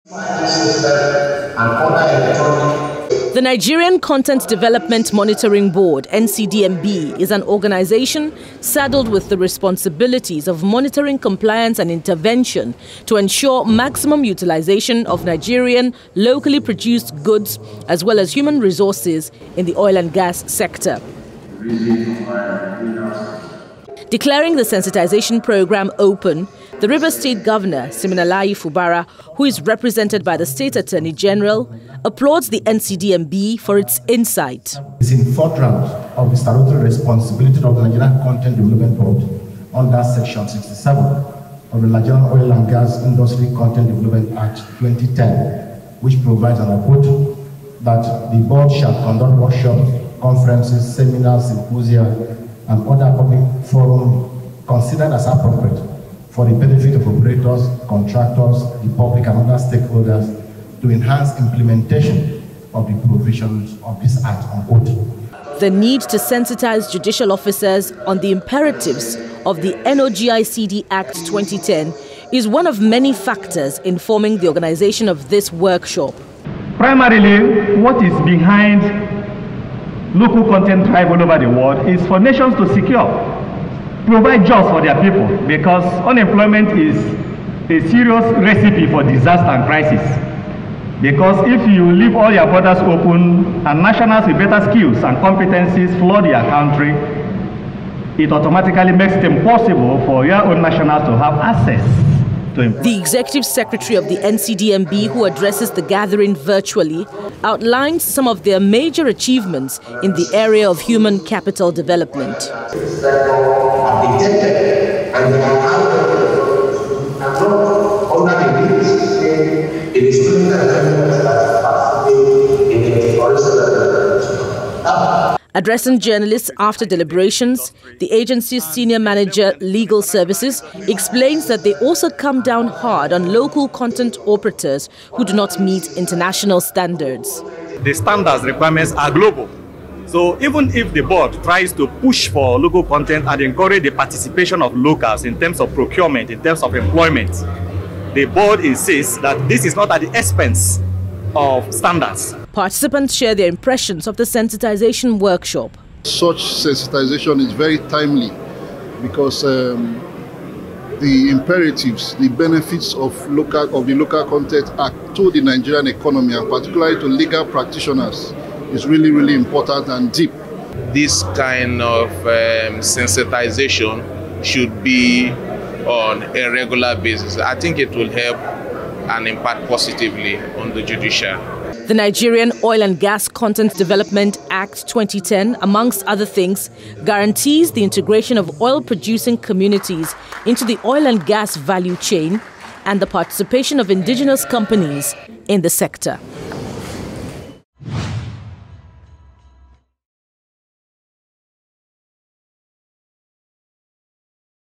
The Nigerian Content Development Monitoring Board, NCDMB, is an organization saddled with the responsibilities of monitoring compliance and intervention to ensure maximum utilization of Nigerian locally produced goods as well as human resources in the oil and gas sector. Declaring the sensitization program open, the Rivers State Governor, Siminalayi Fubara, who is represented by the State Attorney General, applauds the NCDMB for its insight. It's in furtherance of the statutory responsibility of the Nigerian Content Development Board under Section 67 of the Nigerian Oil and Gas Industry Content Development Act 2010, which provides an approach that the board shall conduct workshops, conferences, seminars, symposia, and other public forums considered as appropriate for the benefit of operators, contractors, the public, and other stakeholders to enhance implementation of the provisions of this Act, unquote. The need to sensitize judicial officers on the imperatives of the NOGICD Act 2010 is one of many factors informing the organization of this workshop. Primarily, what is behind local content drive all over the world is for nations to provide jobs for their people, because unemployment is a serious recipe for disaster and crisis. Because if you leave all your borders open and nationals with better skills and competencies flood your country, it automatically makes it impossible for your own nationals to have access to employment. The Executive Secretary of the NCDMB, who addresses the gathering virtually, outlines some of their major achievements in the area of human capital development. Addressing journalists after deliberations, the agency's senior manager, Legal Services, explains that they also come down hard on local content operators who do not meet international standards. The standards requirements are global. So even if the board tries to push for local content and encourage the participation of locals in terms of procurement, in terms of employment, the board insists that this is not at the expense of standards. Participants share their impressions of the sensitization workshop. Such sensitization is very timely because the imperatives, the benefits of the Local Content Act to the Nigerian economy and particularly to legal practitioners is really, really important and deep. This kind of sensitization should be on a regular basis. I think it will help and impact positively on the judiciary. The Nigerian Oil and Gas Content Development Act 2010, amongst other things, guarantees the integration of oil-producing communities into the oil and gas value chain and the participation of indigenous companies in the sector.